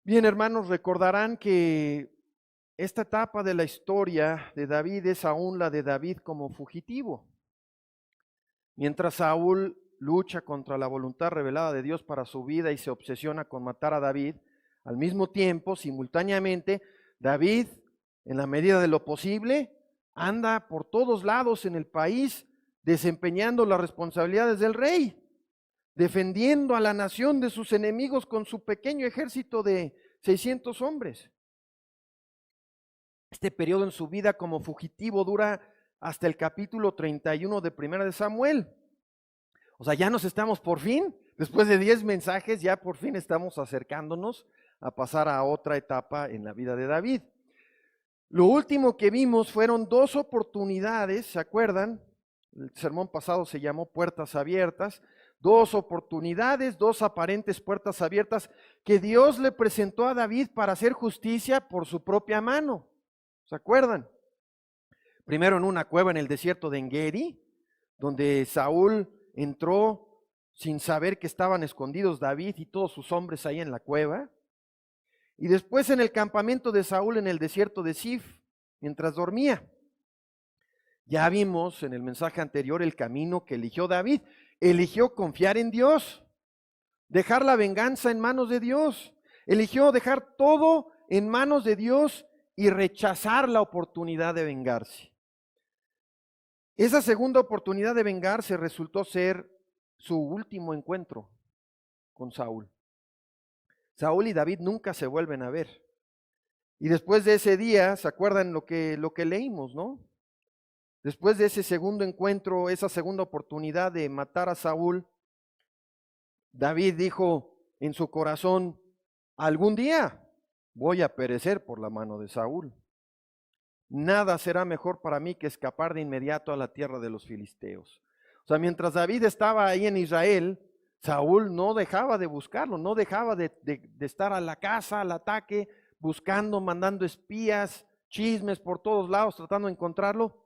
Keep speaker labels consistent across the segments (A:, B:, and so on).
A: Bien, hermanos, recordarán que esta etapa de la historia de David es aún la de David como fugitivo. Mientras Saúl lucha contra la voluntad revelada de Dios para su vida y se obsesiona con matar a David, al mismo tiempo, simultáneamente, David, en la medida de lo posible, anda por todos lados en el país desempeñando las responsabilidades del rey, defendiendo a la nación de sus enemigos con su pequeño ejército de 600 hombres. Este periodo en su vida como fugitivo dura hasta el capítulo 31 de Primera de Samuel. O sea, ya nos estamos por fin, después de 10 mensajes, ya por fin estamos acercándonos a pasar a otra etapa en la vida de David. Lo último que vimos fueron dos oportunidades, ¿se acuerdan? El sermón pasado se llamó Puertas Abiertas. Dos oportunidades, dos aparentes puertas abiertas que Dios le presentó a David para hacer justicia por su propia mano. ¿Se acuerdan? Primero en una cueva en el desierto de Engedi, donde Saúl entró sin saber que estaban escondidos David y todos sus hombres ahí en la cueva. Y después en el campamento de Saúl en el desierto de Sif, mientras dormía. Ya vimos en el mensaje anterior el camino que eligió David. Eligió confiar en Dios, dejar la venganza en manos de Dios. Eligió dejar todo en manos de Dios y rechazar la oportunidad de vengarse. Esa segunda oportunidad de vengarse resultó ser su último encuentro con Saúl. Saúl y David nunca se vuelven a ver. Y después de ese día, ¿se acuerdan lo que leímos, no? Después de ese segundo encuentro, esa segunda oportunidad de matar a Saúl, David dijo en su corazón, algún día voy a perecer por la mano de Saúl. Nada será mejor para mí que escapar de inmediato a la tierra de los filisteos. O sea, mientras David estaba ahí en Israel, Saúl no dejaba de buscarlo, no dejaba de estar a la caza, al ataque, buscando, mandando espías, chismes por todos lados, tratando de encontrarlo.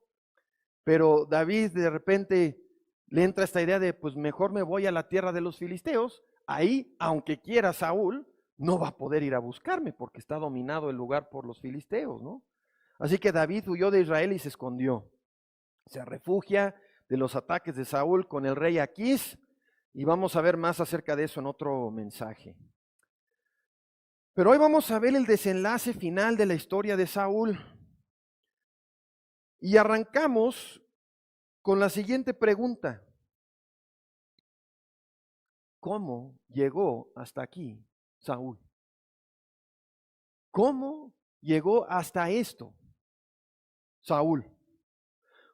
A: Pero David de repente le entra esta idea de, pues mejor me voy a la tierra de los filisteos. Ahí, aunque quiera Saúl, no va a poder ir a buscarme porque está dominado el lugar por los filisteos, ¿no? Así que David huyó de Israel y se escondió. Se refugia de los ataques de Saúl con el rey Aquís, y vamos a ver más acerca de eso en otro mensaje. Pero hoy vamos a ver el desenlace final de la historia de Saúl. Y arrancamos con la siguiente pregunta. ¿Cómo llegó hasta aquí Saúl? ¿Cómo llegó hasta esto Saúl?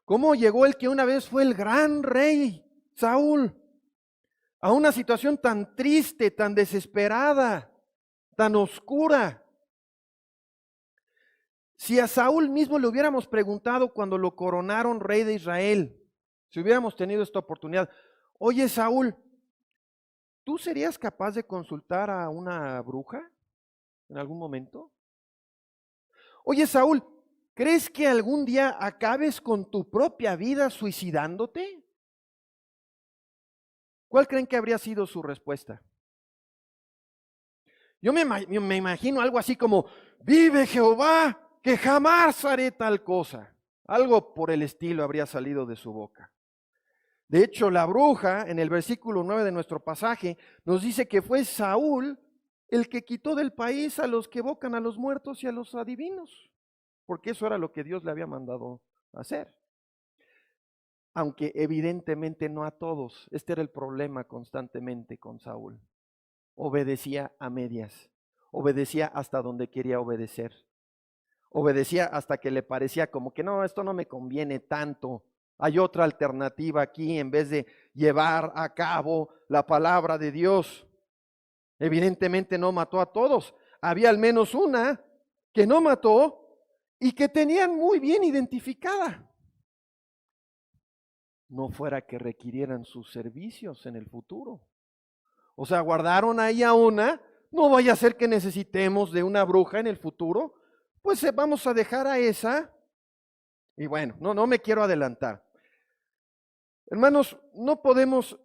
A: ¿Cómo llegó el que una vez fue el gran rey Saúl a una situación tan triste, tan desesperada, tan oscura? Si a Saúl mismo le hubiéramos preguntado cuando lo coronaron rey de Israel, si hubiéramos tenido esta oportunidad, oye Saúl, ¿tú serías capaz de consultar a una bruja en algún momento? Oye Saúl, ¿crees que algún día acabes con tu propia vida suicidándote? ¿Cuál creen que habría sido su respuesta? Yo me imagino algo así como, vive Jehová, que jamás haré tal cosa. Algo por el estilo habría salido de su boca. De hecho, la bruja, en el versículo 9 de nuestro pasaje, nos dice que fue Saúl el que quitó del país a los que evocan a los muertos y a los adivinos, porque eso era lo que Dios le había mandado hacer. Aunque evidentemente no a todos. Este era el problema constantemente con Saúl. Obedecía a medias, obedecía hasta donde quería obedecer, obedecía hasta que le parecía como que no, esto no me conviene tanto, hay otra alternativa aquí en vez de llevar a cabo la palabra de Dios. Evidentemente no mató a todos, había al menos una que no mató y que tenían muy bien identificada. No fuera que requirieran sus servicios en el futuro. O sea, guardaron ahí a una, no vaya a ser que necesitemos de una bruja en el futuro, pues vamos a dejar a esa. Y bueno, no me quiero adelantar. Hermanos, no podemos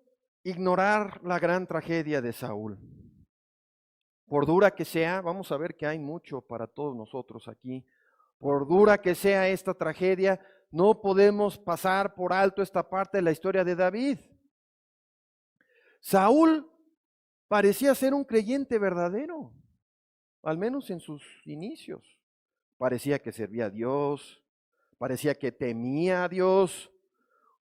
A: ignorar la gran tragedia de Saúl. por dura que sea, vamos a ver que hay mucho para todos nosotros aquí. Por dura que sea esta tragedia, no podemos pasar por alto esta parte de la historia de David. Saúl parecía ser un creyente verdadero, al menos en sus inicios. Parecía que servía a Dios, parecía que temía a Dios.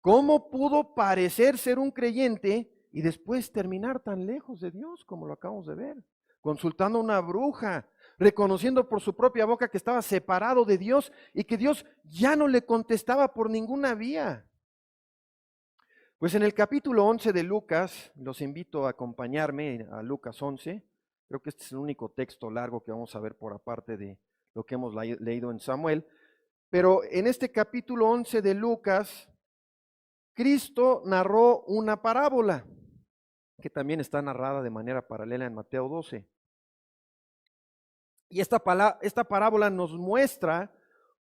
A: ¿Cómo pudo parecer ser un creyente y después terminar tan lejos de Dios como lo acabamos de ver? Consultando a una bruja, reconociendo por su propia boca que estaba separado de Dios y que Dios ya no le contestaba por ninguna vía. Pues en el capítulo 11 de Lucas, los invito a acompañarme a Lucas 11, creo que este es el único texto largo que vamos a ver por aparte de lo que hemos leído en Samuel, pero en este capítulo 11 de Lucas, Cristo narró una parábola, que también está narrada de manera paralela en Mateo 12. Y esta parábola nos muestra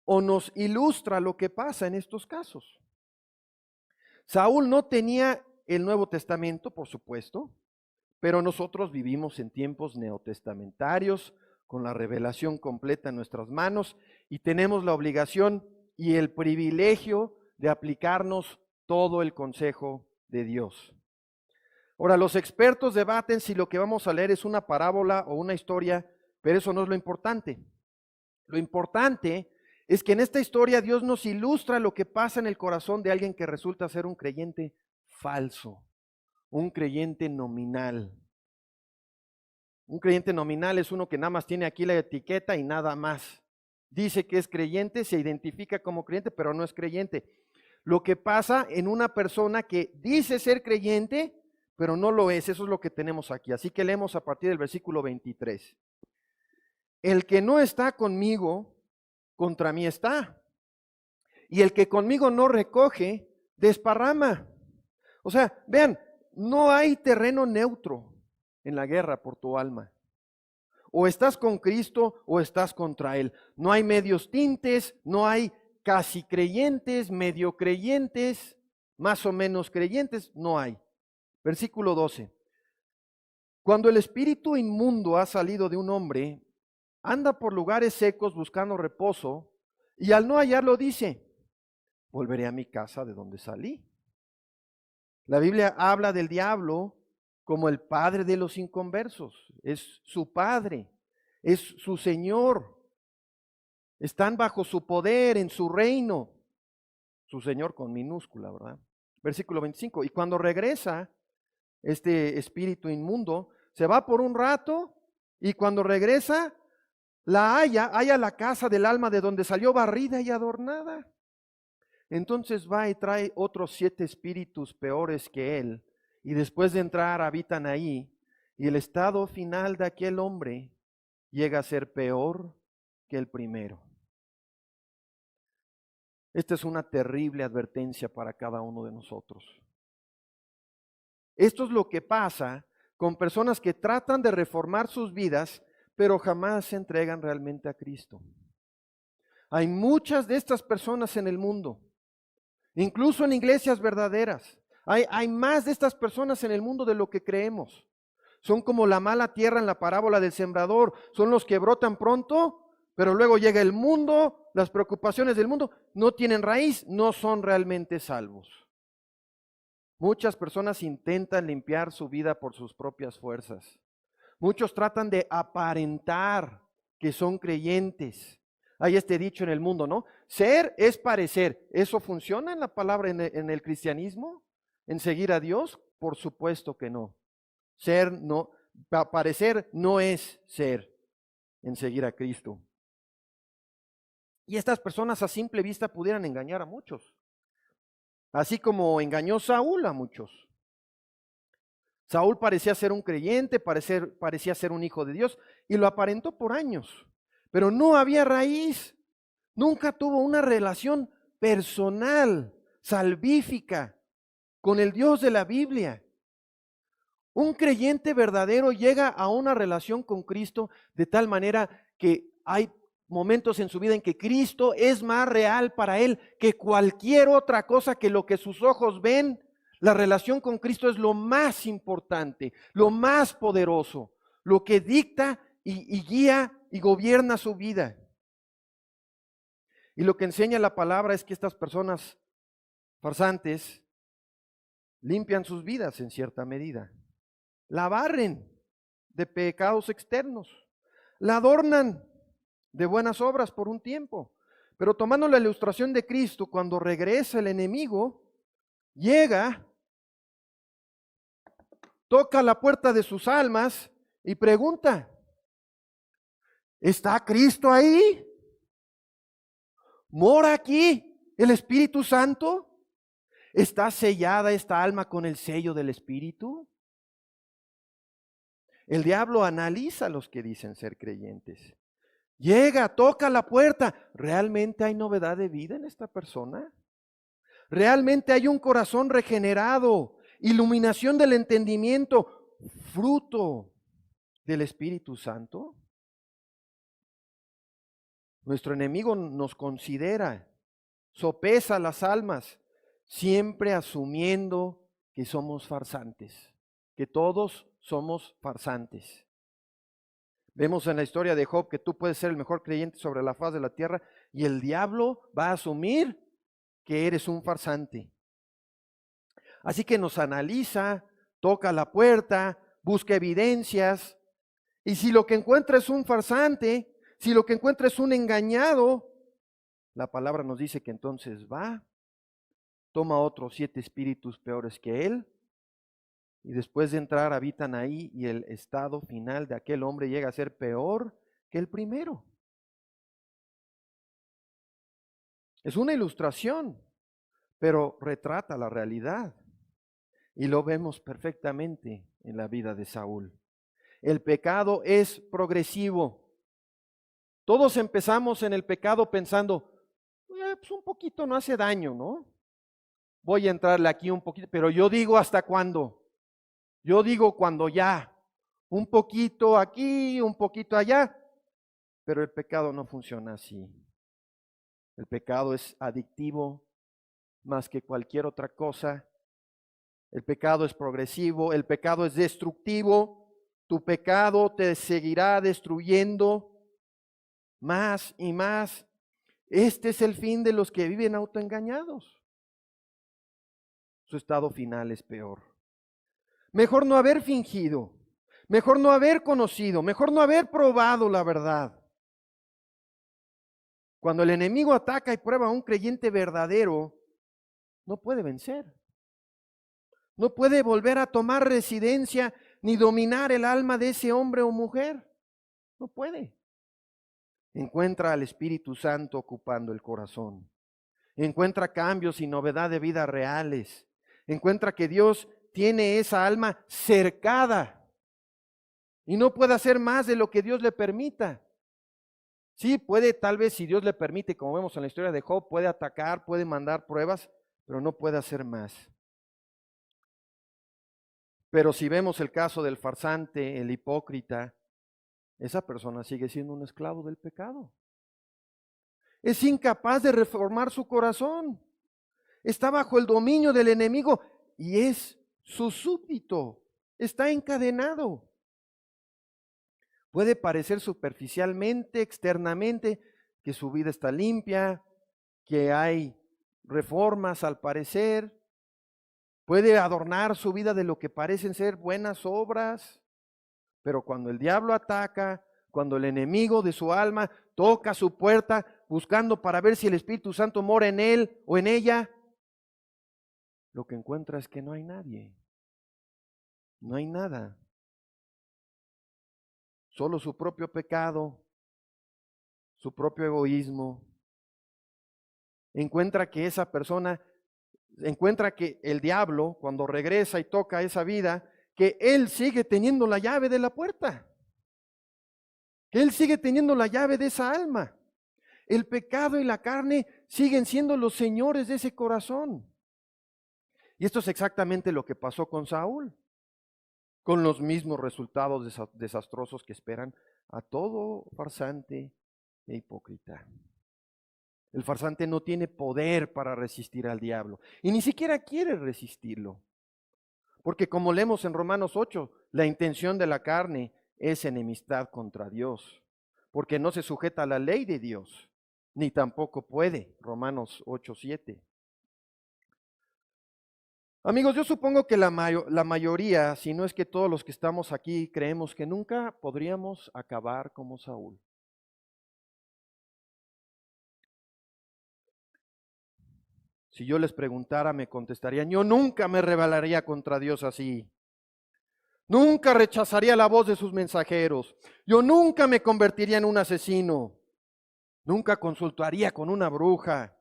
A: o nos ilustra lo que pasa en estos casos. Saúl no tenía el Nuevo Testamento, por supuesto, pero nosotros vivimos en tiempos neotestamentarios, con la revelación completa en nuestras manos, y tenemos la obligación y el privilegio de aplicarnos todo el consejo de Dios. Ahora, los expertos debaten si lo que vamos a leer es una parábola o una historia, pero eso no es lo importante. Lo importante es que en esta historia Dios nos ilustra lo que pasa en el corazón de alguien que resulta ser un creyente falso, un creyente nominal. Un creyente nominal es uno que nada más tiene aquí la etiqueta y nada más. Dice que es creyente, se identifica como creyente, pero no es creyente. Lo que pasa en una persona que dice ser creyente, pero no lo es, eso es lo que tenemos aquí. Así que leemos a partir del versículo 23. El que no está conmigo, contra mí está. Y el que conmigo no recoge, desparrama. O sea, vean, no hay terreno neutro en la guerra por tu alma. O estás con Cristo o estás contra Él. No hay medios tintes, no hay casi creyentes, medio creyentes, más o menos creyentes, no hay. Versículo 12. Cuando el espíritu inmundo ha salido de un hombre, anda por lugares secos buscando reposo, y al no hallarlo dice, volveré a mi casa de donde salí. La Biblia habla del diablo como el padre de los inconversos. Es su padre, es su señor. Están bajo su poder, en su reino. Su señor con minúscula, ¿verdad? Versículo 25. Y cuando regresa este espíritu inmundo, se va por un rato y cuando regresa, halla la casa del alma de donde salió barrida y adornada. Entonces va y trae otros 7 espíritus peores que él, y después de entrar habitan ahí, y el estado final de aquel hombre llega a ser peor que el primero. Esta es una terrible advertencia para cada uno de nosotros. Esto es lo que pasa con personas que tratan de reformar sus vidas, pero jamás se entregan realmente a Cristo. Hay muchas de estas personas en el mundo, incluso en iglesias verdaderas. Hay más de estas personas en el mundo de lo que creemos. Son como la mala tierra en la parábola del sembrador. Son los que brotan pronto, pero luego llega el mundo, las preocupaciones del mundo, no tienen raíz, no son realmente salvos. Muchas personas intentan limpiar su vida por sus propias fuerzas. Muchos tratan de aparentar que son creyentes. Hay este dicho en el mundo, ¿no? Ser es parecer. ¿Eso funciona en la palabra, en el cristianismo? ¿En seguir a Dios? Por supuesto que no. Ser no, parecer no es ser en seguir a Cristo. Y estas personas a simple vista pudieran engañar a muchos. Así como engañó Saúl a muchos. Saúl parecía ser un creyente, parecía ser un hijo de Dios y lo aparentó por años, pero no había raíz, nunca tuvo una relación personal, salvífica, con el Dios de la Biblia. Un creyente verdadero llega a una relación con Cristo de tal manera que hay momentos en su vida en que Cristo es más real para él que cualquier otra cosa que lo que sus ojos ven. La relación con Cristo es lo más importante, lo más poderoso, lo que dicta y guía y gobierna su vida. Y lo que enseña la palabra es que estas personas farsantes limpian sus vidas en cierta medida, la barren de pecados externos, la adornan de buenas obras por un tiempo. Pero tomando la ilustración de Cristo, cuando regresa el enemigo, llega, toca la puerta de sus almas y pregunta, ¿está Cristo ahí? ¿Mora aquí el Espíritu Santo? ¿Está sellada esta alma con el sello del Espíritu? El diablo analiza a los que dicen ser creyentes. Llega, toca la puerta. ¿Realmente hay novedad de vida en esta persona? ¿Realmente hay un corazón regenerado, iluminación del entendimiento, fruto del Espíritu Santo? Nuestro enemigo nos considera, sopesa las almas, siempre asumiendo que somos farsantes, que todos somos farsantes. Vemos en la historia de Job que tú puedes ser el mejor creyente sobre la faz de la tierra y el diablo va a asumir que eres un farsante. Así que nos analiza, toca la puerta, busca evidencias, y si lo que encuentra es un farsante, si lo que encuentra es un engañado, la palabra nos dice que entonces va, toma otros 7 espíritus peores que él, y después de entrar habitan ahí y el estado final de aquel hombre llega a ser peor que el primero. Es una ilustración, pero retrata la realidad. Y lo vemos perfectamente en la vida de Saúl. El pecado es progresivo. Todos empezamos en el pecado pensando, pues un poquito no hace daño, ¿no? Voy a entrarle aquí un poquito, pero yo digo ¿hasta cuándo? Yo digo cuando ya, un poquito aquí, un poquito allá, pero el pecado no funciona así. El pecado es adictivo más que cualquier otra cosa. El pecado es progresivo, el pecado es destructivo. Tu pecado te seguirá destruyendo más y más. Este es el fin de los que viven autoengañados. Su estado final es peor. Mejor no haber fingido, mejor no haber conocido, mejor no haber probado la verdad. Cuando el enemigo ataca y prueba a un creyente verdadero, no puede vencer. No puede volver a tomar residencia ni dominar el alma de ese hombre o mujer. No puede. Encuentra al Espíritu Santo ocupando el corazón. Encuentra cambios y novedad de vida reales. Encuentra que Dios tiene esa alma cercada y no puede hacer más de lo que Dios le permita. Sí, puede tal vez, si Dios le permite, como vemos en la historia de Job, puede atacar, puede mandar pruebas, pero no puede hacer más. Pero si vemos el caso del farsante, el hipócrita, esa persona sigue siendo un esclavo del pecado. Es incapaz de reformar su corazón. Está bajo el dominio del enemigo y es su súbdito. Está encadenado. Puede parecer superficialmente, externamente, que su vida está limpia, que hay reformas al parecer. Puede adornar su vida de lo que parecen ser buenas obras, pero cuando el diablo ataca, cuando el enemigo de su alma toca su puerta buscando para ver si el Espíritu Santo mora en él o en ella, lo que encuentra es que no hay nadie, no hay nada. Solo su propio pecado, su propio egoísmo. Encuentra que esa persona, encuentra que el diablo, cuando regresa y toca esa vida, que él sigue teniendo la llave de la puerta. Que él sigue teniendo la llave de esa alma. El pecado y la carne siguen siendo los señores de ese corazón. Y esto es exactamente lo que pasó con Saúl, con los mismos resultados desastrosos que esperan a todo farsante e hipócrita. El farsante no tiene poder para resistir al diablo y ni siquiera quiere resistirlo. Porque como leemos en Romanos 8, la intención de la carne es enemistad contra Dios, porque no se sujeta a la ley de Dios, ni tampoco puede. Romanos 8:7. Amigos, yo supongo que la mayoría, si no es que todos los que estamos aquí, creemos que nunca podríamos acabar como Saúl. Si yo les preguntara, me contestarían, yo nunca me rebelaría contra Dios así. Nunca rechazaría la voz de sus mensajeros. Yo nunca me convertiría en un asesino. Nunca consultaría con una bruja.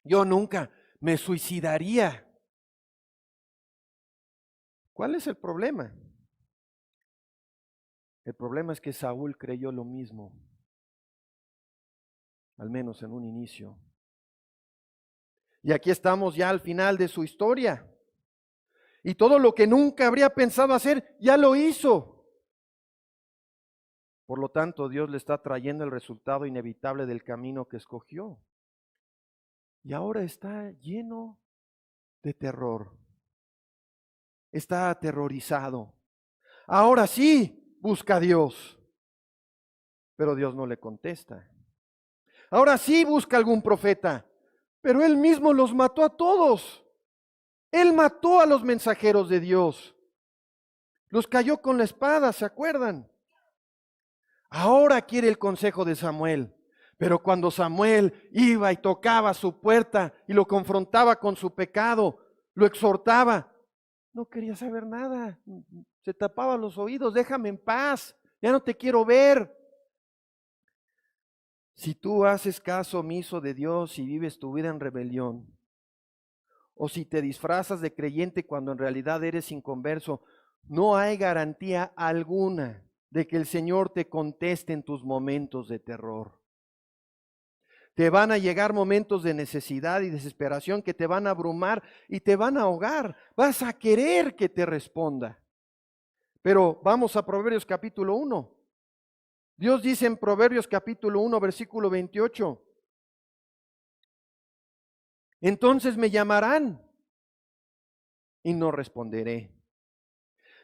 A: Yo nunca me suicidaría. ¿Cuál es el problema? El problema es que Saúl creyó lo mismo, al menos en un inicio. Y aquí estamos ya al final de su historia. Y todo lo que nunca habría pensado hacer, ya lo hizo. Por lo tanto, Dios le está trayendo el resultado inevitable del camino que escogió. Y ahora está lleno de terror. Está aterrorizado. Ahora sí busca a Dios, pero Dios no le contesta. Ahora sí busca algún profeta, pero él mismo los mató a todos. Él mató a los mensajeros de Dios. Los cayó con la espada, ¿se acuerdan? Ahora quiere el consejo de Samuel. Pero cuando Samuel iba y tocaba su puerta y lo confrontaba con su pecado, lo exhortaba, no quería saber nada. Se tapaba los oídos, déjame en paz, ya no te quiero ver. Si tú haces caso omiso de Dios y vives tu vida en rebelión, o si te disfrazas de creyente cuando en realidad eres inconverso, no hay garantía alguna de que el Señor te conteste en tus momentos de terror. Te van a llegar momentos de necesidad y desesperación que te van a abrumar y te van a ahogar. Vas a querer que te responda. Pero vamos a Proverbios capítulo 1. Dios dice en Proverbios capítulo 1, versículo 28. Entonces me llamarán y no responderé.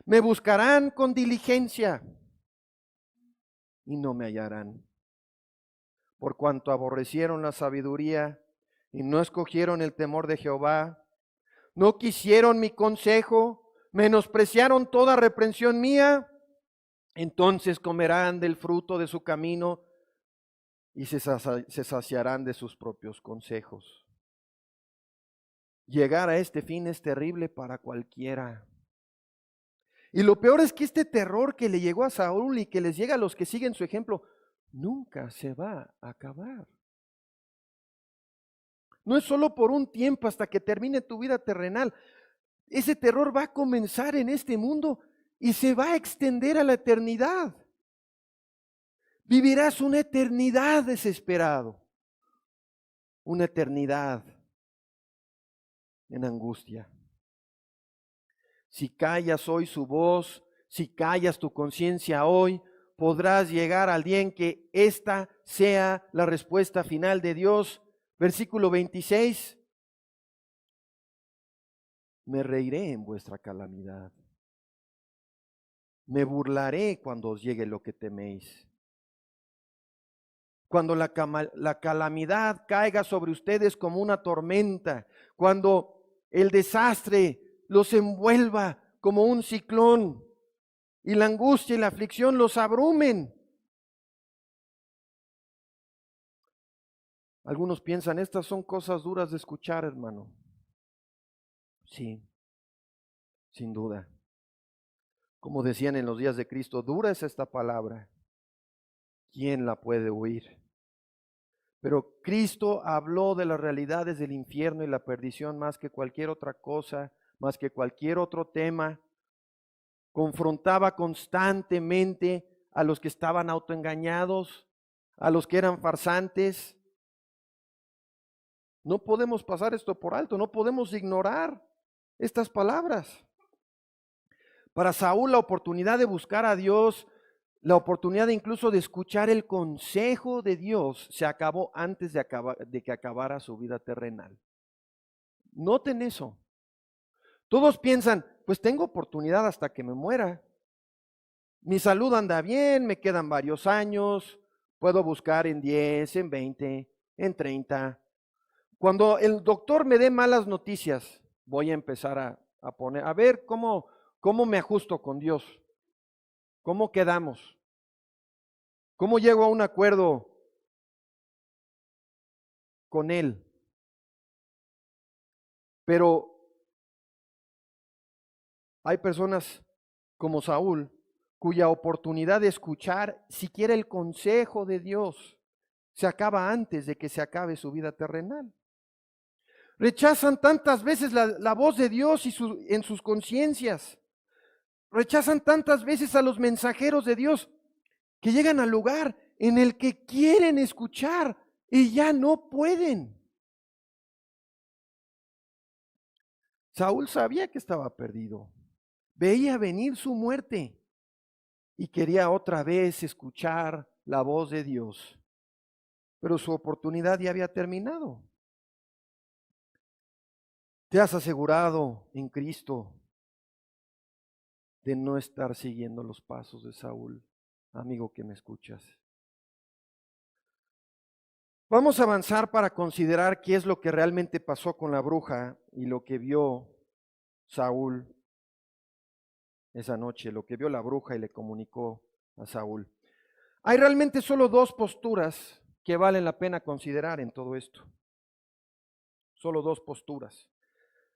A: Me buscarán con diligencia y no me hallarán. Por cuanto aborrecieron la sabiduría y no escogieron el temor de Jehová, no quisieron mi consejo, menospreciaron toda reprensión mía, entonces comerán del fruto de su camino y se saciarán de sus propios consejos. Llegar a este fin es terrible para cualquiera. Y lo peor es que este terror que le llegó a Saúl y que les llega a los que siguen su ejemplo, nunca se va a acabar. No es solo por un tiempo hasta que termine tu vida terrenal. Ese terror va a comenzar en este mundo y se va a extender a la eternidad. Vivirás una eternidad desesperado, una eternidad en angustia. Si callas hoy su voz, si callas tu conciencia hoy, podrás llegar al día en que esta sea la respuesta final de Dios. Versículo 26. Me reiré en vuestra calamidad. Me burlaré cuando os llegue lo que teméis. Cuando la calamidad caiga sobre ustedes como una tormenta, cuando el desastre los envuelva como un ciclón y la angustia y la aflicción los abrumen. Algunos piensan, estas son cosas duras de escuchar, hermano. Sí, sin duda. Como decían en los días de Cristo, dura es esta palabra. ¿Quién la puede oír? Pero Cristo habló de las realidades del infierno y la perdición más que cualquier otra cosa, más que cualquier otro tema. Confrontaba constantemente a los que estaban autoengañados, a los que eran farsantes. No podemos pasar esto por alto, no podemos ignorar estas palabras. Para Saúl la oportunidad de buscar a Dios, la oportunidad incluso de escuchar el consejo de Dios se acabó antes de que acabara su vida terrenal. Noten eso. Todos piensan, pues tengo oportunidad hasta que me muera. Mi salud anda bien, me quedan varios años, puedo buscar en 10, en 20, en 30. Cuando el doctor me dé malas noticias, voy a empezar a poner, a ver cómo me ajusto con Dios, cómo quedamos, cómo llego a un acuerdo con Él. Pero hay personas como Saúl, cuya oportunidad de escuchar siquiera el consejo de Dios se acaba antes de que se acabe su vida terrenal. Rechazan tantas veces la voz de Dios en sus conciencias. Rechazan tantas veces a los mensajeros de Dios que llegan al lugar en el que quieren escuchar y ya no pueden. Saúl sabía que estaba perdido. Veía venir su muerte y quería otra vez escuchar la voz de Dios. Pero su oportunidad ya había terminado. ¿Te has asegurado en Cristo de no estar siguiendo los pasos de Saúl, amigo que me escuchas? Vamos a avanzar para considerar qué es lo que realmente pasó con la bruja y lo que vio Saúl esa noche, lo que vio la bruja y le comunicó a Saúl. Hay realmente solo dos posturas que valen la pena considerar en todo esto. Solo dos posturas.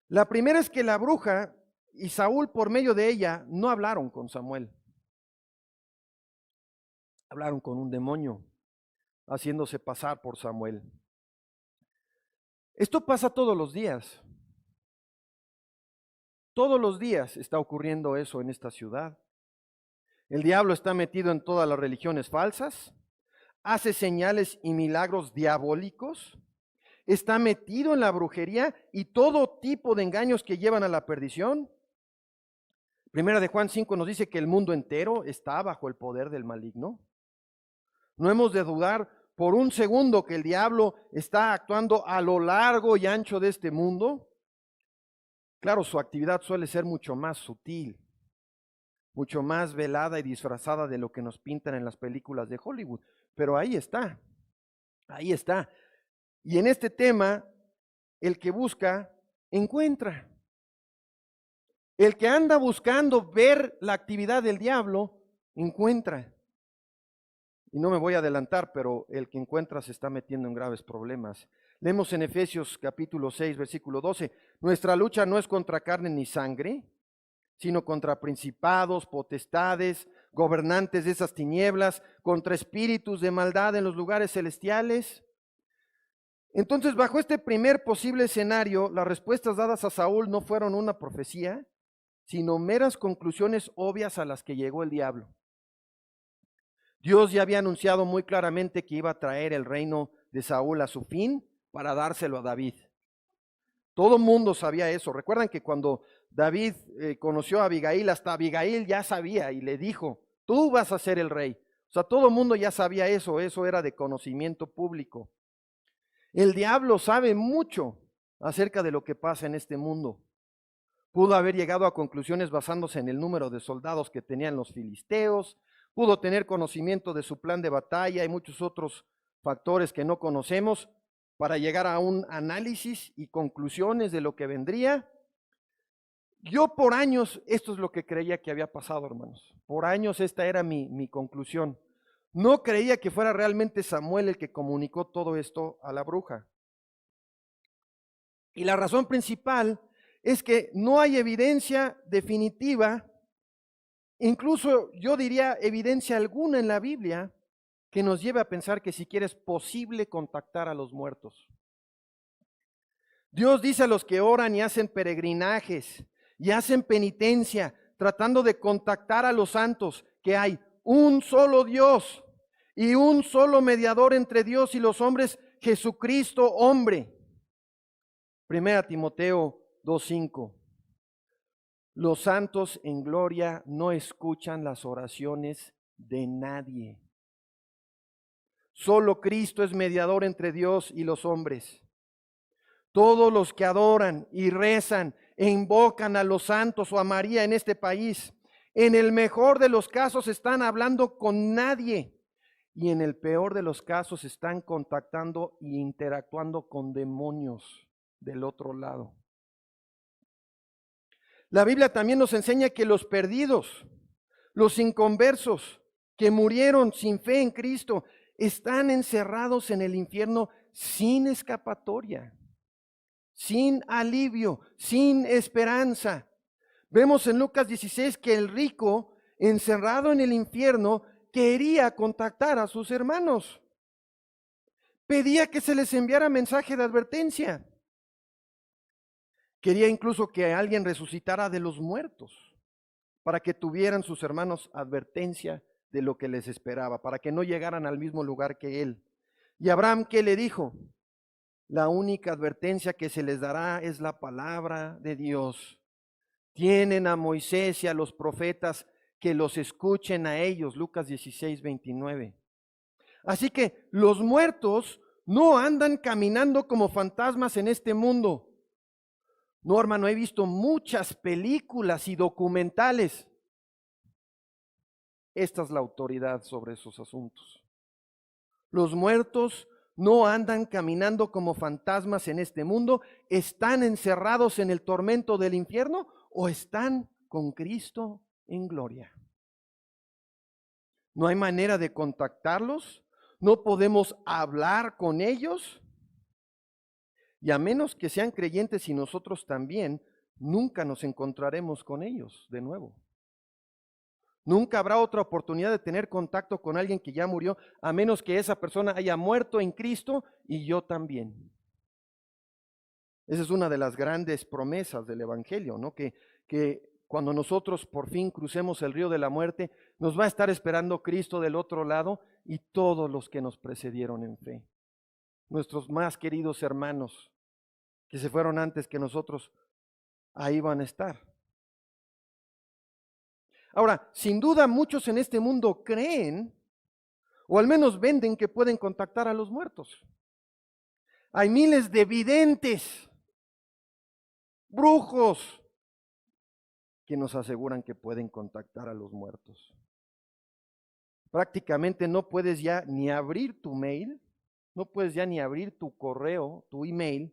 A: La primera es que la bruja y Saúl, por medio de ella, no hablaron con Samuel. Hablaron con un demonio, haciéndose pasar por Samuel. Esto pasa todos los días. Todos los días está ocurriendo eso en esta ciudad. El diablo está metido en todas las religiones falsas, hace señales y milagros diabólicos, está metido en la brujería y todo tipo de engaños que llevan a la perdición. Primera de Juan 5 nos dice que el mundo entero está bajo el poder del maligno. No hemos de dudar por un segundo que el diablo está actuando a lo largo y ancho de este mundo. Claro, su actividad suele ser mucho más sutil, mucho más velada y disfrazada de lo que nos pintan en las películas de Hollywood, pero ahí está, ahí está. Y en este tema, el que busca, encuentra. El que anda buscando ver la actividad del diablo, encuentra. Y no me voy a adelantar, pero el que encuentra se está metiendo en graves problemas. Leemos en Efesios capítulo 6, versículo 12. Nuestra lucha no es contra carne ni sangre, sino contra principados, potestades, gobernantes de esas tinieblas, contra espíritus de maldad en los lugares celestiales. Entonces, bajo este primer posible escenario, las respuestas dadas a Saúl no fueron una profecía, sino meras conclusiones obvias a las que llegó el diablo. Dios ya había anunciado muy claramente que iba a traer el reino de Saúl a su fin para dárselo a David. Todo el mundo sabía eso. Recuerdan que cuando David conoció a Abigail, hasta Abigail ya sabía y le dijo, tú vas a ser el rey. O sea, todo el mundo ya sabía eso era de conocimiento público. El diablo sabe mucho acerca de lo que pasa en este mundo. Pudo haber llegado a conclusiones basándose en el número de soldados que tenían los filisteos, pudo tener conocimiento de su plan de batalla y muchos otros factores que no conocemos para llegar a un análisis y conclusiones de lo que vendría. Yo por años, esto es lo que creía que había pasado, hermanos. Por años esta era mi conclusión. No creía que fuera realmente Samuel el que comunicó todo esto a la bruja. Y la razón principal es que no hay evidencia definitiva, incluso yo diría evidencia alguna en la Biblia, que nos lleve a pensar que siquiera es posible contactar a los muertos. Dios dice a los que oran y hacen peregrinajes y hacen penitencia, tratando de contactar a los santos, que hay un solo Dios y un solo mediador entre Dios y los hombres, Jesucristo hombre. Primera Timoteo 2:5. Los santos en gloria no escuchan las oraciones de nadie. Solo Cristo es mediador entre Dios y los hombres. Todos los que adoran y rezan e invocan a los santos o a María en este país En el mejor de los casos están hablando con nadie. Y en el peor de los casos están contactando e interactuando con demonios del otro lado. La Biblia también nos enseña que los perdidos, los inconversos, que murieron sin fe en Cristo, están encerrados en el infierno sin escapatoria, sin alivio, sin esperanza. Vemos en Lucas 16 que el rico, encerrado en el infierno, quería contactar a sus hermanos. Pedía que se les enviara mensaje de advertencia. Quería incluso que alguien resucitara de los muertos, para que tuvieran sus hermanos advertencia de lo que les esperaba, para que no llegaran al mismo lugar que él. Y Abraham, ¿qué le dijo? La única advertencia que se les dará es la palabra de Dios. Tienen a Moisés y a los profetas, que los escuchen a ellos. Lucas 16, 29. Así que los muertos no andan caminando como fantasmas en este mundo. No, hermano, he visto muchas películas y documentales. Esta es la autoridad sobre esos asuntos. Los muertos no andan caminando como fantasmas en este mundo. ¿Están encerrados en el tormento del infierno o están con Cristo en gloria? No hay manera de contactarlos, no podemos hablar con ellos, y a menos que sean creyentes y nosotros también, nunca nos encontraremos con ellos de nuevo. Nunca habrá otra oportunidad de tener contacto con alguien que ya murió, a menos que esa persona haya muerto en Cristo y yo también. Esa es una de las grandes promesas del Evangelio, ¿no? Que cuando nosotros por fin crucemos el río de la muerte, nos va a estar esperando Cristo del otro lado y todos los que nos precedieron en fe. Nuestros más queridos hermanos que se fueron antes que nosotros, ahí van a estar. Ahora, sin duda muchos en este mundo creen, o al menos venden, que pueden contactar a los muertos. Hay miles de videntes, brujos, que nos aseguran que pueden contactar a los muertos. Prácticamente no puedes ya ni abrir tu mail, no puedes ya ni abrir tu correo, tu email,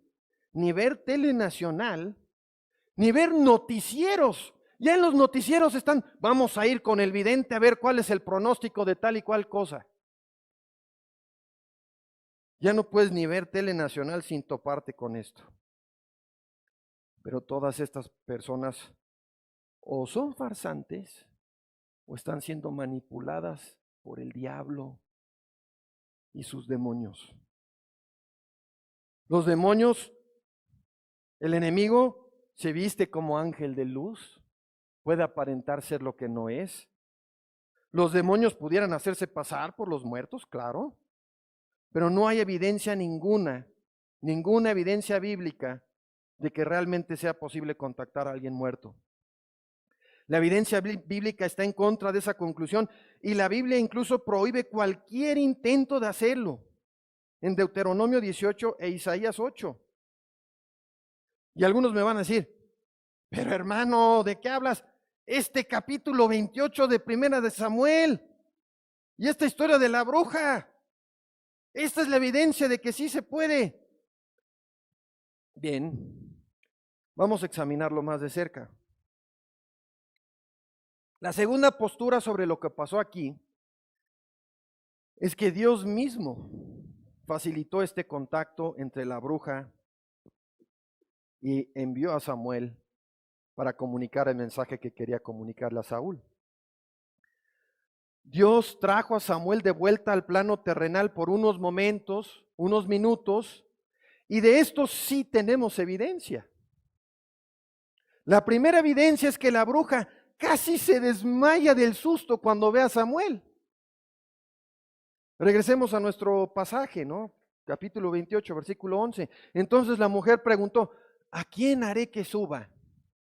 A: ni ver tele nacional, ni ver noticieros. Ya en los noticieros están, vamos a ir con el vidente a ver cuál es el pronóstico de tal y cual cosa. Ya no puedes ni ver tele nacional sin toparte con esto. Pero todas estas personas o son farsantes o están siendo manipuladas por el diablo y sus demonios. Los demonios, el enemigo se viste como ángel de luz, puede aparentar ser lo que no es. Los demonios pudieran hacerse pasar por los muertos, claro, pero no hay evidencia ninguna evidencia bíblica de que realmente sea posible contactar a alguien muerto. La evidencia bíblica está en contra de esa conclusión y la Biblia incluso prohíbe cualquier intento de hacerlo en Deuteronomio 18 e Isaías 8. Y algunos me van a decir, pero hermano, ¿de qué hablas? Este capítulo 28 de Primera de Samuel y esta historia de la bruja, esta es la evidencia de que sí se puede. Bien, vamos a examinarlo más de cerca. La segunda postura sobre lo que pasó aquí es que Dios mismo facilitó este contacto entre la bruja y envió a Samuel para comunicar el mensaje que quería comunicarle a Saúl. Dios trajo a Samuel de vuelta al plano terrenal por unos momentos, unos minutos, y de esto sí tenemos evidencia. La primera evidencia es que la bruja casi se desmaya del susto cuando ve a Samuel. Regresemos a nuestro pasaje, ¿no? Capítulo 28, versículo 11. Entonces la mujer preguntó, ¿a quién haré que suba?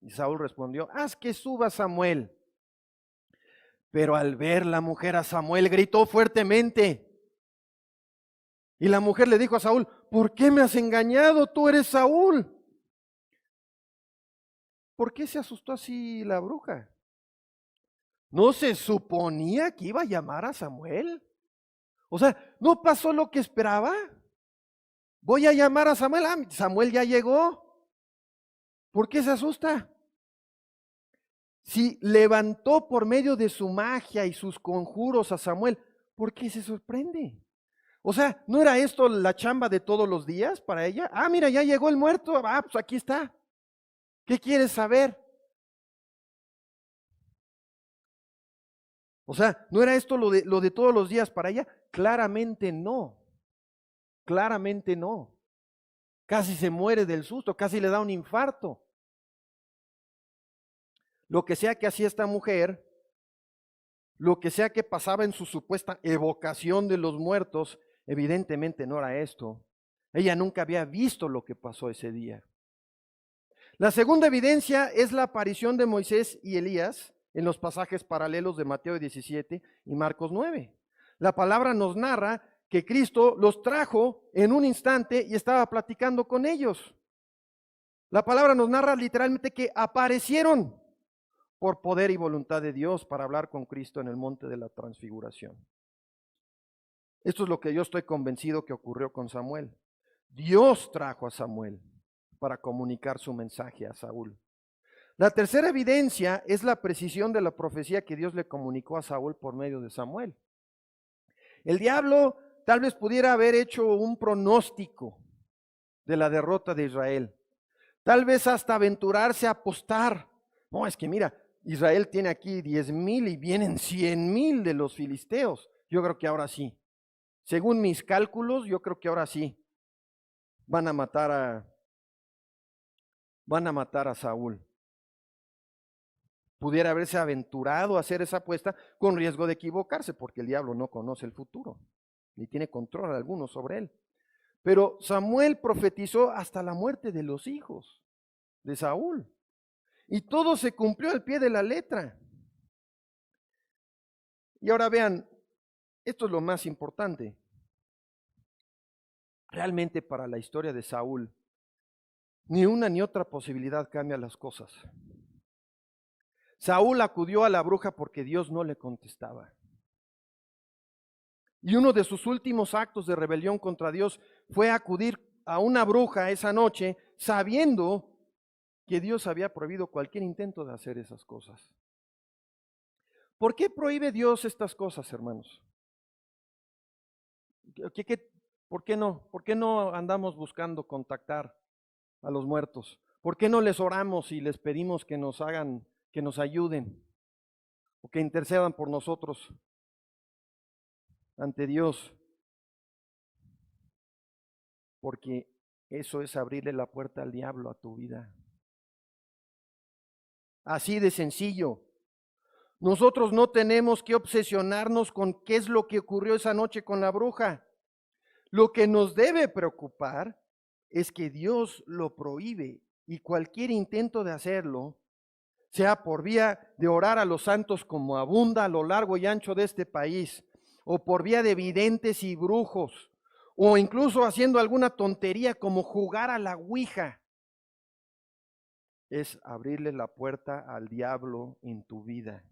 A: Y Saúl respondió, haz que suba Samuel. Pero al ver la mujer a Samuel gritó fuertemente. Y la mujer le dijo a Saúl, ¿por qué me has engañado? Tú eres Saúl. ¿Por qué se asustó así la bruja? ¿No se suponía que iba a llamar a Samuel? O sea, ¿no pasó lo que esperaba? Voy a llamar a Samuel. Ah, Samuel ya llegó. ¿Por qué se asusta? Si levantó por medio de su magia y sus conjuros a Samuel, ¿por qué se sorprende? O sea, ¿no era esto la chamba de todos los días para ella? Ah, mira, ya llegó el muerto. Ah, pues aquí está. ¿Qué quieres saber? O sea, ¿no era esto lo de todos los días para ella? Claramente no. Claramente no. Casi se muere del susto, casi le da un infarto. Lo que sea que hacía esta mujer, lo que sea que pasaba en su supuesta evocación de los muertos, evidentemente no era esto. Ella nunca había visto lo que pasó ese día. La segunda evidencia es la aparición de Moisés y Elías en los pasajes paralelos de Mateo 17 y Marcos 9. La palabra nos narra que Cristo los trajo en un instante y estaba platicando con ellos. La palabra nos narra literalmente que aparecieron por poder y voluntad de Dios para hablar con Cristo en el monte de la transfiguración. Esto es lo que yo estoy convencido que ocurrió con Samuel. Dios trajo a Samuel para comunicar su mensaje a Saúl. La tercera evidencia es la precisión de la profecía que Dios le comunicó a Saúl por medio de Samuel. El diablo tal vez pudiera haber hecho un pronóstico de la derrota de Israel. Tal vez hasta aventurarse a apostar. No, es que mira, Israel tiene aquí 10,000 y vienen 100,000 de los filisteos. Yo creo que ahora sí. Según mis cálculos, yo creo que ahora sí van a matar a Saúl. Pudiera haberse aventurado a hacer esa apuesta con riesgo de equivocarse, porque el diablo no conoce el futuro, ni tiene control alguno sobre él. Pero Samuel profetizó hasta la muerte de los hijos de Saúl. Y todo se cumplió al pie de la letra. Y ahora vean, esto es lo más importante. Realmente para la historia de Saúl, ni una ni otra posibilidad cambia las cosas. Saúl acudió a la bruja porque Dios no le contestaba. Y uno de sus últimos actos de rebelión contra Dios fue acudir a una bruja esa noche sabiendo que Dios había prohibido cualquier intento de hacer esas cosas. ¿Por qué prohíbe Dios estas cosas, hermanos? ¿Por qué no? ¿Por qué no andamos buscando contactar a los muertos? ¿Por qué no les oramos y les pedimos que nos hagan, que nos ayuden o que intercedan por nosotros ante Dios? Porque eso es abrirle la puerta al diablo a tu vida. Así de sencillo. Nosotros no tenemos que obsesionarnos con qué es lo que ocurrió esa noche con la bruja. Lo que nos debe preocupar es que Dios lo prohíbe y cualquier intento de hacerlo, sea por vía de orar a los santos como abunda a lo largo y ancho de este país, o por vía de videntes y brujos, o incluso haciendo alguna tontería como jugar a la ouija, es abrirle la puerta al diablo en tu vida.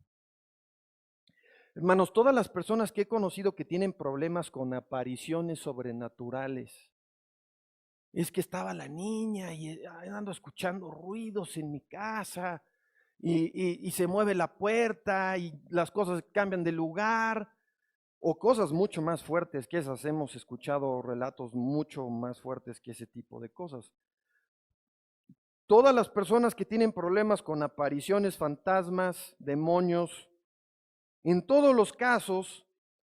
A: Hermanos, todas las personas que he conocido que tienen problemas con apariciones sobrenaturales, es que estaba la niña y ando escuchando ruidos en mi casa y se mueve la puerta y las cosas cambian de lugar, o cosas mucho más fuertes que esas. Hemos escuchado relatos mucho más fuertes que ese tipo de cosas. Todas las personas que tienen problemas con apariciones, fantasmas, demonios, en todos los casos,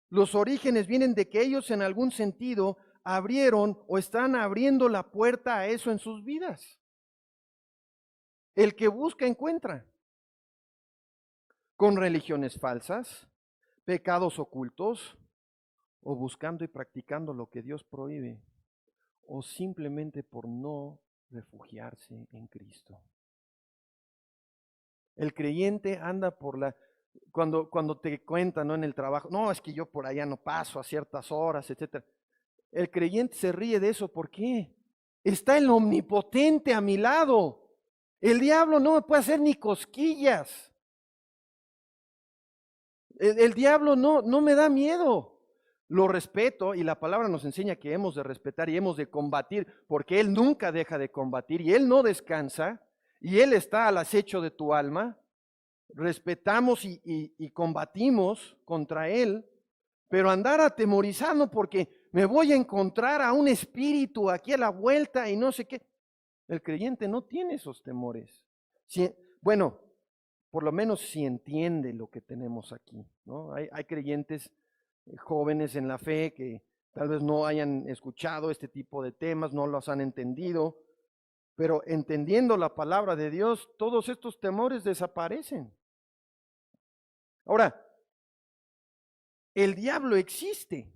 A: los orígenes vienen de que ellos en algún sentido abrieron o están abriendo la puerta a eso en sus vidas. El que busca encuentra. Con religiones falsas, pecados ocultos, o buscando y practicando lo que Dios prohíbe, o simplemente por no refugiarse en Cristo. El creyente anda por cuando te cuentan, ¿no?, en el trabajo, no, es que yo por allá no paso a ciertas horas, etcétera. El creyente se ríe de eso. ¿Por qué? Está el omnipotente a mi lado. El diablo no me puede hacer ni cosquillas. El diablo no me da miedo. Lo respeto y la palabra nos enseña que hemos de respetar y hemos de combatir, porque Él nunca deja de combatir y Él no descansa y Él está al acecho de tu alma. Respetamos y combatimos contra Él, pero andar atemorizado porque me voy a encontrar a un espíritu aquí a la vuelta y no sé qué. El creyente no tiene esos temores. Si, bueno, por lo menos si entiende lo que tenemos aquí, ¿no? Hay creyentes jóvenes en la fe que tal vez no hayan escuchado este tipo de temas, no los han entendido, pero entendiendo la palabra de Dios, todos estos temores desaparecen. Ahora, el diablo existe.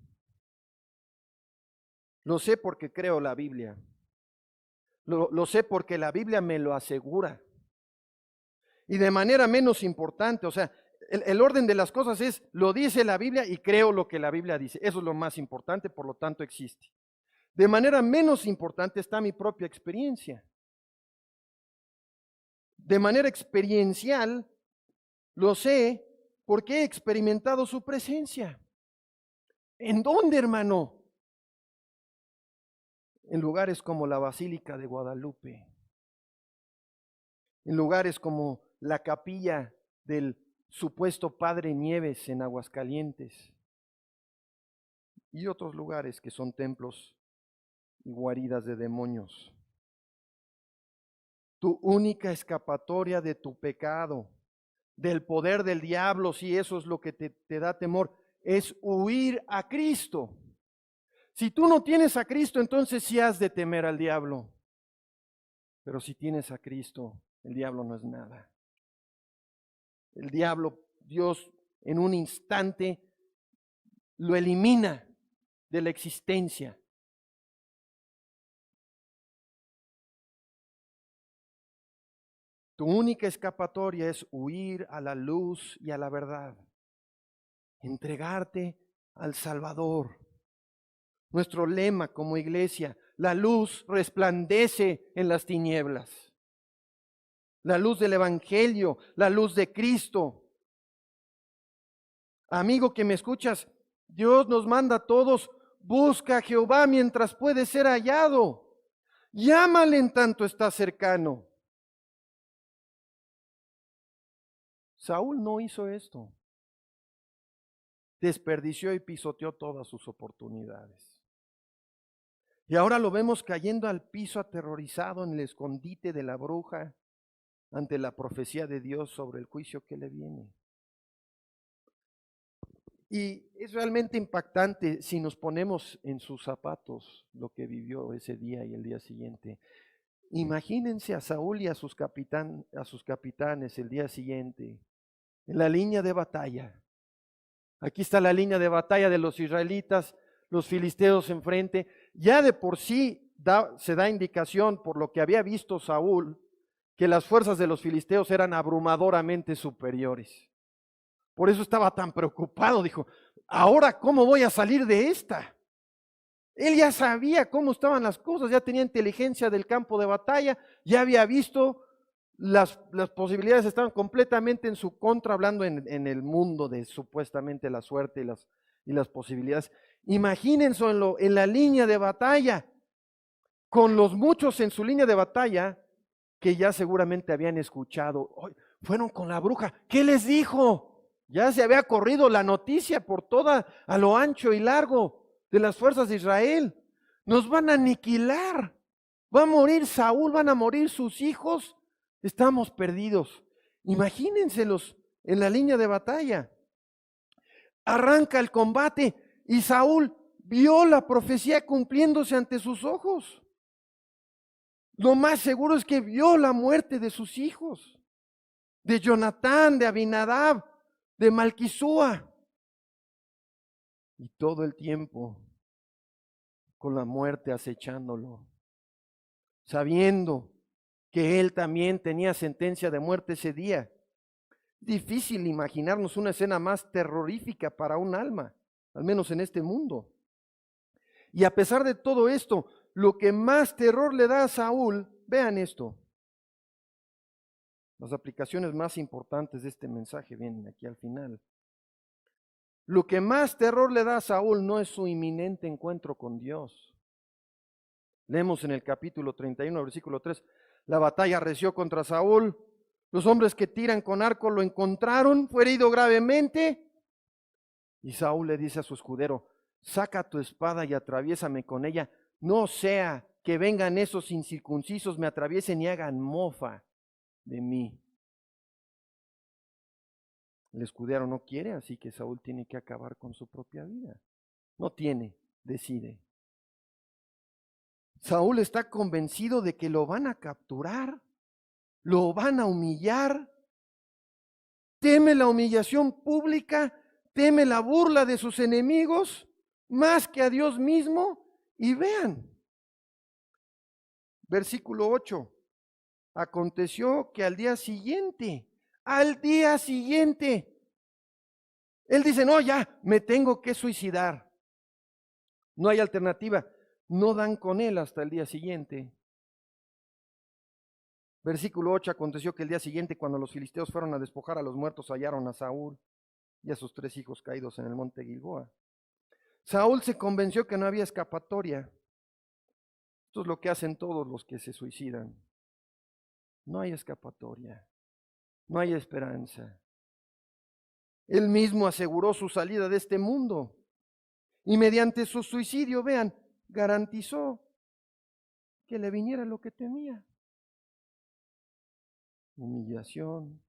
A: Lo sé porque creo la Biblia. Lo sé porque la Biblia me lo asegura. Y de manera menos importante, o sea, el orden de las cosas es, lo dice la Biblia y creo lo que la Biblia dice. Eso es lo más importante, por lo tanto existe. De manera menos importante está mi propia experiencia. De manera experiencial, lo sé porque he experimentado su presencia. ¿En dónde, hermano? En lugares como la Basílica de Guadalupe, en lugares como la capilla del supuesto Padre Nieves en Aguascalientes y otros lugares que son templos y guaridas de demonios. Tu única escapatoria de tu pecado, del poder del diablo, si eso es lo que te da temor, es huir a Cristo. Si tú no tienes a Cristo, entonces sí has de temer al diablo. Pero si tienes a Cristo, el diablo no es nada. El diablo, Dios en un instante lo elimina de la existencia. Tu única escapatoria es huir a la luz y a la verdad. Entregarte al Salvador. Nuestro lema como iglesia, la luz resplandece en las tinieblas. La luz del Evangelio, la luz de Cristo. Amigo que me escuchas, Dios nos manda a todos, busca a Jehová mientras puede ser hallado. Llámale en tanto está cercano. Saúl no hizo esto. Desperdició y pisoteó todas sus oportunidades. Y ahora lo vemos cayendo al piso aterrorizado en el escondite de la bruja ante la profecía de Dios sobre el juicio que le viene. Y es realmente impactante si nos ponemos en sus zapatos lo que vivió ese día y el día siguiente. Imagínense a Saúl y a sus capitanes el día siguiente en la línea de batalla. Aquí está la línea de batalla de los israelitas, los filisteos enfrente. Ya de por sí se da indicación por lo que había visto Saúl, que las fuerzas de los filisteos eran abrumadoramente superiores. Por eso estaba tan preocupado, dijo, ¿ahora cómo voy a salir de esta? Él ya sabía cómo estaban las cosas, ya tenía inteligencia del campo de batalla, ya había visto las posibilidades estaban completamente en su contra, hablando en el mundo de supuestamente la suerte y las posibilidades. Imagínense en la línea de batalla, con los muchos en su línea de batalla, que ya seguramente habían escuchado, fueron con la bruja, ¿qué les dijo? Ya se había corrido la noticia por toda, a lo ancho y largo de las fuerzas de Israel. Nos van a aniquilar, va a morir Saúl, van a morir sus hijos, estamos perdidos. Imagínenselos en la línea de batalla. Arranca el combate y Saúl vio la profecía cumpliéndose ante sus ojos. Lo más seguro es que vio la muerte de sus hijos, de Jonatán, de Abinadab, de Malquisúa. Y todo el tiempo con la muerte acechándolo, sabiendo que él también tenía sentencia de muerte ese día. Difícil imaginarnos una escena más terrorífica para un alma, al menos en este mundo. Y a pesar de todo esto, lo que más terror le da a Saúl, vean esto. Las aplicaciones más importantes de este mensaje vienen aquí al final. Lo que más terror le da a Saúl no es su inminente encuentro con Dios. Leemos en el capítulo 31, versículo 3, la batalla arreció contra Saúl. Los hombres que tiran con arco lo encontraron, fue herido gravemente. Y Saúl le dice a su escudero, saca tu espada y atraviésame con ella, no sea que vengan esos incircuncisos, me atraviesen y hagan mofa de mí. El escudero no quiere, así que Saúl tiene que acabar con su propia vida. No tiene, decide. Saúl está convencido de que lo van a capturar, lo van a humillar. Teme la humillación pública, teme la burla de sus enemigos, más que a Dios mismo. Y vean, versículo 8, aconteció que al día siguiente, él dice, no, ya, me tengo que suicidar. No hay alternativa. No dan con él hasta el día siguiente. Versículo 8, aconteció que el día siguiente, cuando los filisteos fueron a despojar a los muertos, hallaron a Saúl y a sus 3 hijos caídos en el monte Gilboa. Saúl se convenció que no había escapatoria. Esto es lo que hacen todos los que se suicidan. No hay escapatoria, no hay esperanza. Él mismo aseguró su salida de este mundo y mediante su suicidio, vean, garantizó que le viniera lo que temía. Humillación,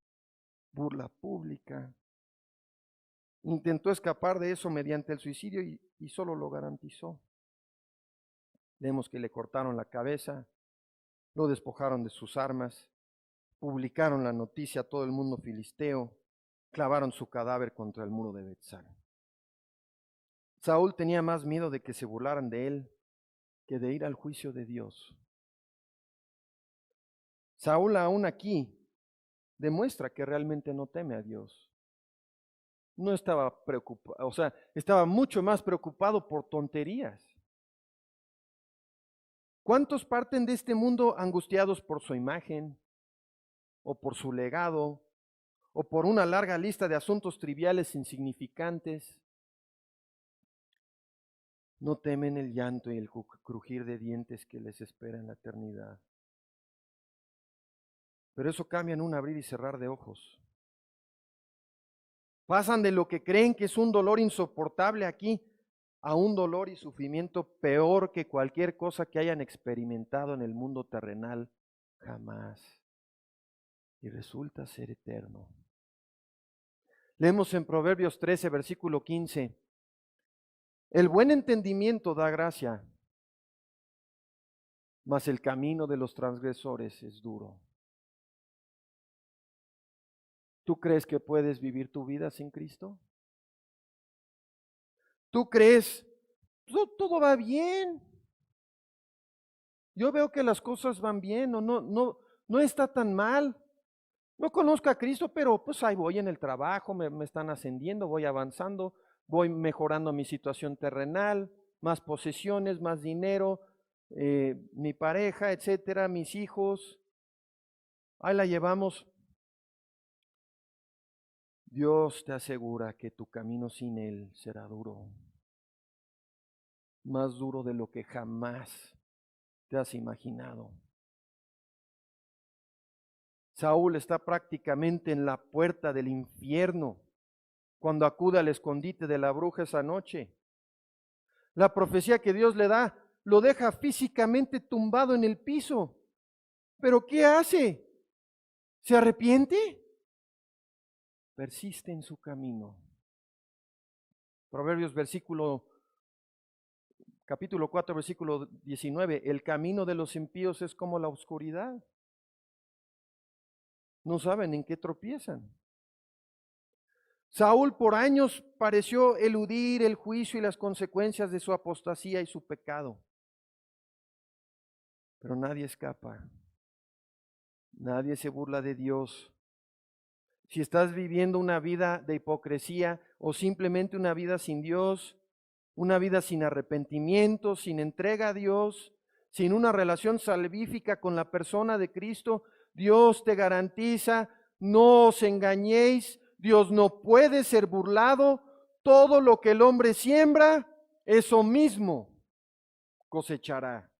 A: burla pública. Intentó escapar de eso mediante el suicidio y solo lo garantizó. Vemos que le cortaron la cabeza, lo despojaron de sus armas, publicaron la noticia a todo el mundo filisteo, clavaron su cadáver contra el muro de Betzán. Saúl tenía más miedo de que se burlaran de él que de ir al juicio de Dios. Saúl aún aquí demuestra que realmente no teme a Dios. No estaba preocupado, estaba mucho más preocupado por tonterías. ¿Cuántos parten de este mundo angustiados por su imagen, o por su legado, o por una larga lista de asuntos triviales insignificantes? No temen el llanto y el crujir de dientes que les espera en la eternidad. Pero eso cambia en un abrir y cerrar de ojos. Pasan de lo que creen que es un dolor insoportable aquí a un dolor y sufrimiento peor que cualquier cosa que hayan experimentado en el mundo terrenal jamás. Y resulta ser eterno. Leemos en Proverbios 13, versículo 15. El buen entendimiento da gracia, mas el camino de los transgresores es duro. ¿Tú crees que puedes vivir tu vida sin Cristo? ¿Tú crees, todo va bien? Yo veo que las cosas van bien, no está tan mal. No conozco a Cristo, pero pues ahí voy en el trabajo, me están ascendiendo, voy avanzando, voy mejorando mi situación terrenal, más posesiones, más dinero, mi pareja, etcétera, mis hijos. Ahí la llevamos. Dios te asegura que tu camino sin Él será duro, más duro de lo que jamás te has imaginado. Saúl está prácticamente en la puerta del infierno cuando acude al escondite de la bruja esa noche. La profecía que Dios le da lo deja físicamente tumbado en el piso. ¿Pero qué hace? ¿Se arrepiente? Persiste en su camino. Proverbios capítulo 4, versículo 19. El camino de los impíos es como la oscuridad. No saben en qué tropiezan. Saúl por años pareció eludir el juicio y las consecuencias de su apostasía y su pecado. Pero nadie escapa. Nadie se burla de Dios. Si estás viviendo una vida de hipocresía o simplemente una vida sin Dios, una vida sin arrepentimiento, sin entrega a Dios, sin una relación salvífica con la persona de Cristo, Dios te garantiza, no os engañéis, Dios no puede ser burlado, todo lo que el hombre siembra, eso mismo cosechará.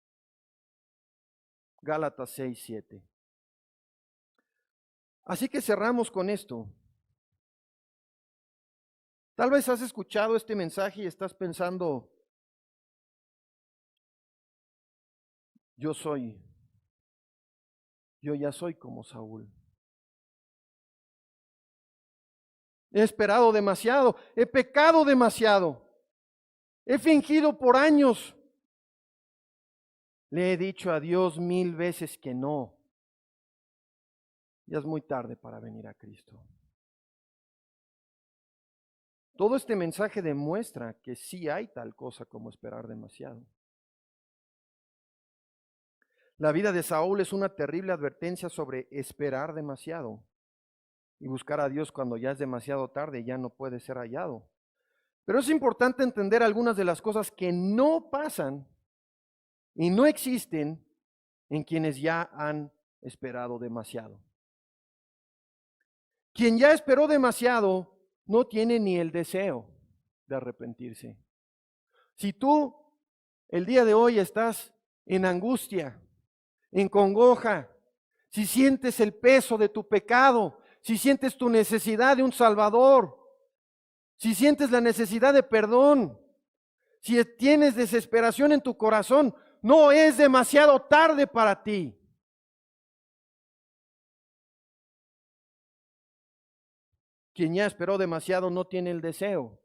A: Gálatas 6:7. Así que cerramos con esto. Tal vez has escuchado este mensaje y estás pensando, yo ya soy como Saúl. He esperado demasiado, he pecado demasiado, he fingido por años. Le he dicho a Dios 1000 veces que no. Ya es muy tarde para venir a Cristo. Todo este mensaje demuestra que sí hay tal cosa como esperar demasiado. La vida de Saúl es una terrible advertencia sobre esperar demasiado y buscar a Dios cuando ya es demasiado tarde y ya no puede ser hallado. Pero es importante entender algunas de las cosas que no pasan y no existen en quienes ya han esperado demasiado. Quien ya esperó demasiado no tiene ni el deseo de arrepentirse. Si tú el día de hoy estás en angustia, en congoja, si sientes el peso de tu pecado, si sientes tu necesidad de un Salvador, si sientes la necesidad de perdón, si tienes desesperación en tu corazón, no es demasiado tarde para ti. Quien ya esperó demasiado no tiene el deseo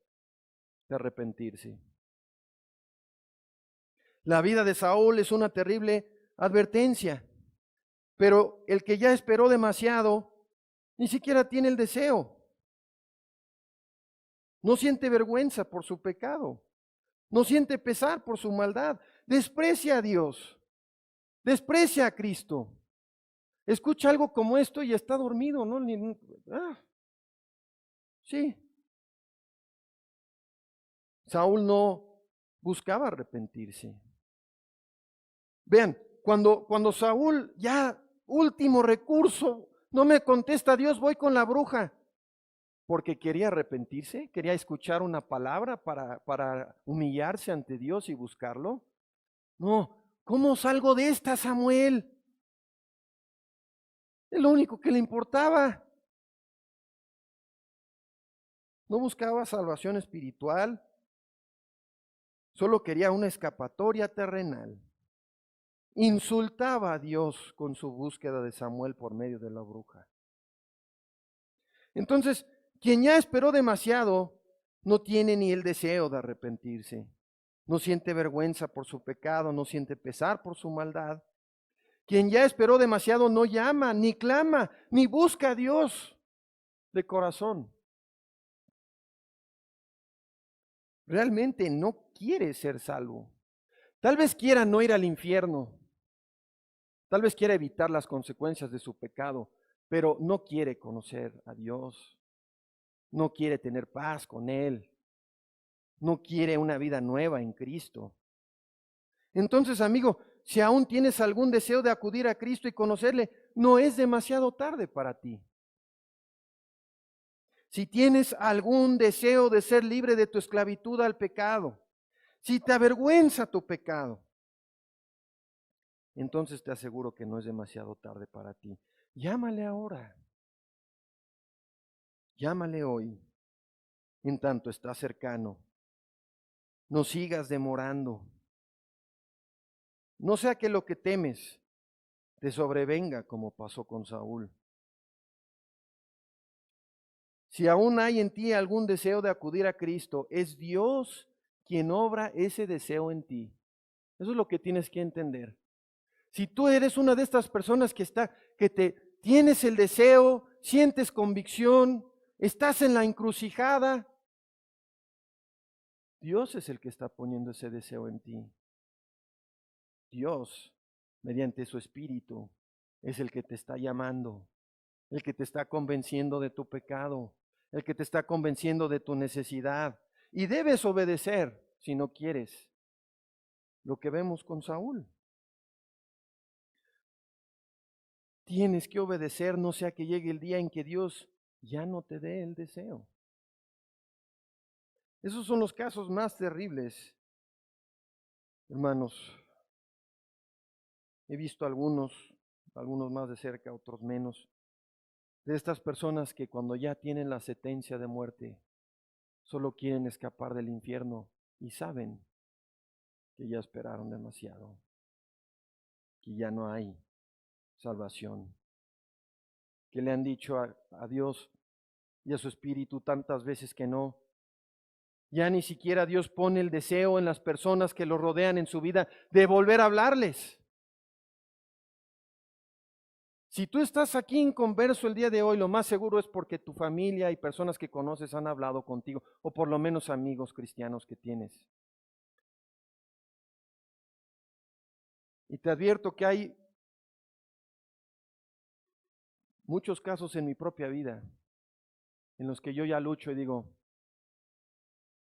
A: de arrepentirse. La vida de Saúl es una terrible advertencia, pero el que ya esperó demasiado ni siquiera tiene el deseo. No siente vergüenza por su pecado, no siente pesar por su maldad, desprecia a Dios, desprecia a Cristo. Escucha algo como esto y está dormido, ¿no? Sí. Saúl no buscaba arrepentirse. Vean, cuando Saúl ya último recurso, no me contesta Dios, voy con la bruja, porque quería arrepentirse, quería escuchar una palabra para humillarse ante Dios y buscarlo. No, ¿cómo salgo de esta, Samuel? Es lo único que le importaba. No buscaba salvación espiritual, solo quería una escapatoria terrenal. Insultaba a Dios con su búsqueda de Samuel por medio de la bruja. Entonces, quien ya esperó demasiado, no tiene ni el deseo de arrepentirse. No siente vergüenza por su pecado, no siente pesar por su maldad. Quien ya esperó demasiado no llama, ni clama, ni busca a Dios de corazón. Realmente no quiere ser salvo. Tal vez quiera no ir al infierno. Tal vez quiera evitar las consecuencias de su pecado, pero no quiere conocer a Dios. No quiere tener paz con Él. No quiere una vida nueva en Cristo. Entonces, amigo, si aún tienes algún deseo de acudir a Cristo y conocerle, no es demasiado tarde para ti. Si tienes algún deseo de ser libre de tu esclavitud al pecado, si te avergüenza tu pecado, entonces te aseguro que no es demasiado tarde para ti. Llámale ahora. Llámale hoy, en tanto está cercano. No sigas demorando. No sea que lo que temes te sobrevenga como pasó con Saúl. Si aún hay en ti algún deseo de acudir a Cristo, es Dios quien obra ese deseo en ti. Eso es lo que tienes que entender. Si tú eres una de estas personas que te tienes el deseo, sientes convicción, estás en la encrucijada, Dios es el que está poniendo ese deseo en ti. Dios, mediante su Espíritu, es el que te está llamando, el que te está convenciendo de tu pecado, el que te está convenciendo de tu necesidad. Y debes obedecer si no quieres. Lo que vemos con Saúl. Tienes que obedecer, no sea que llegue el día en que Dios ya no te dé el deseo. Esos son los casos más terribles, hermanos. He visto algunos más de cerca, otros menos, de estas personas que cuando ya tienen la sentencia de muerte, solo quieren escapar del infierno y saben que ya esperaron demasiado, que ya no hay salvación, que le han dicho a Dios y a su espíritu tantas veces que no. Ya ni siquiera Dios pone el deseo en las personas que lo rodean en su vida de volver a hablarles. Si tú estás aquí inconverso el día de hoy, lo más seguro es porque tu familia y personas que conoces han hablado contigo, o por lo menos amigos cristianos que tienes. Y te advierto que hay muchos casos en mi propia vida en los que yo ya lucho y digo,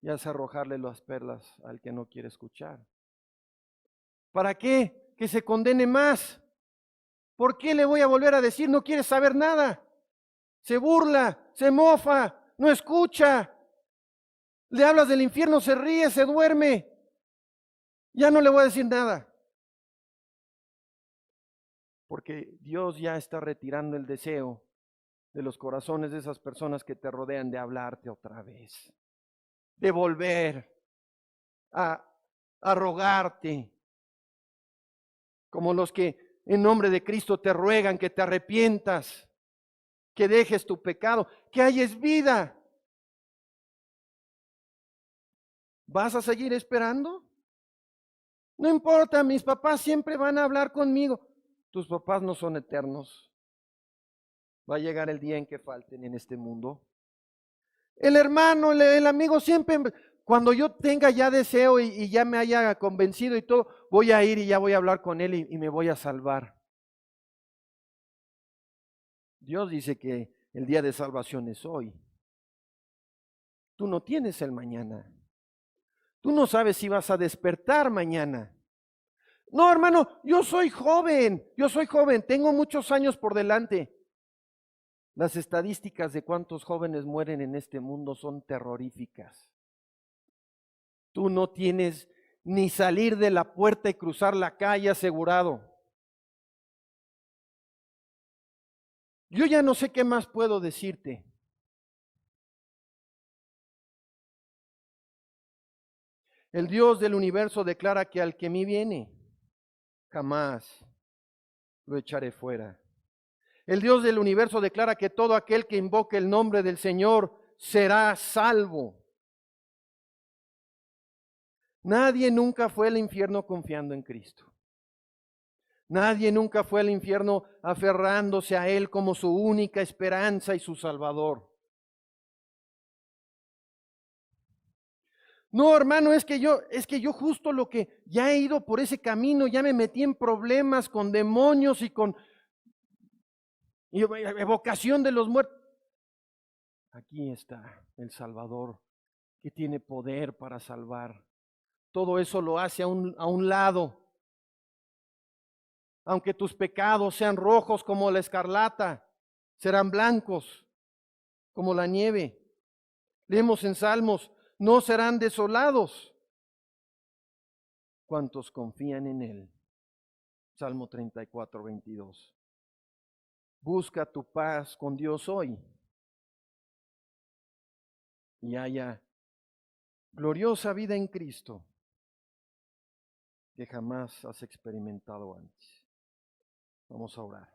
A: ya es arrojarle las perlas al que no quiere escuchar. ¿Para qué? Que se condene más. ¿Por qué le voy a volver a decir no quiere saber nada? Se burla, se mofa, no escucha. Le hablas del infierno, se ríe, se duerme. Ya no le voy a decir nada. Porque Dios ya está retirando el deseo de los corazones de esas personas que te rodean de hablarte otra vez, de volver a, a rogarte, como los que en nombre de Cristo te ruegan que te arrepientas, que dejes tu pecado, que hayes vida. ¿Vas a seguir esperando? No importa, mis papás siempre van a hablar conmigo. Tus papás no son eternos. Va a llegar el día en que falten en este mundo. El hermano, el amigo siempre, cuando yo tenga ya deseo y ya me haya convencido y todo, voy a ir y ya voy a hablar con él y me voy a salvar. Dios dice que el día de salvación es hoy. Tú no tienes el mañana. Tú no sabes si vas a despertar mañana. No, hermano, yo soy joven, tengo muchos años por delante. Las estadísticas de cuántos jóvenes mueren en este mundo son terroríficas. Tú no tienes ni salir de la puerta y cruzar la calle asegurado. Yo ya no sé qué más puedo decirte. El Dios del universo declara que al que a mí viene, jamás lo echaré fuera. El Dios del universo declara que todo aquel que invoque el nombre del Señor será salvo. Nadie nunca fue al infierno confiando en Cristo. Nadie nunca fue al infierno aferrándose a Él como su única esperanza y su Salvador. No, hermano, es que yo justo lo que ya he ido por ese camino, ya me metí en problemas con demonios y con evocación de los muertos. Aquí está el Salvador que tiene poder para salvar. Todo eso lo hace a un lado. Aunque tus pecados sean rojos como la escarlata, serán blancos como la nieve. Leemos en Salmos, no serán desolados cuantos confían en Él. Salmo 34, 22. Busca tu paz con Dios hoy y haya gloriosa vida en Cristo que jamás has experimentado antes. Vamos a orar.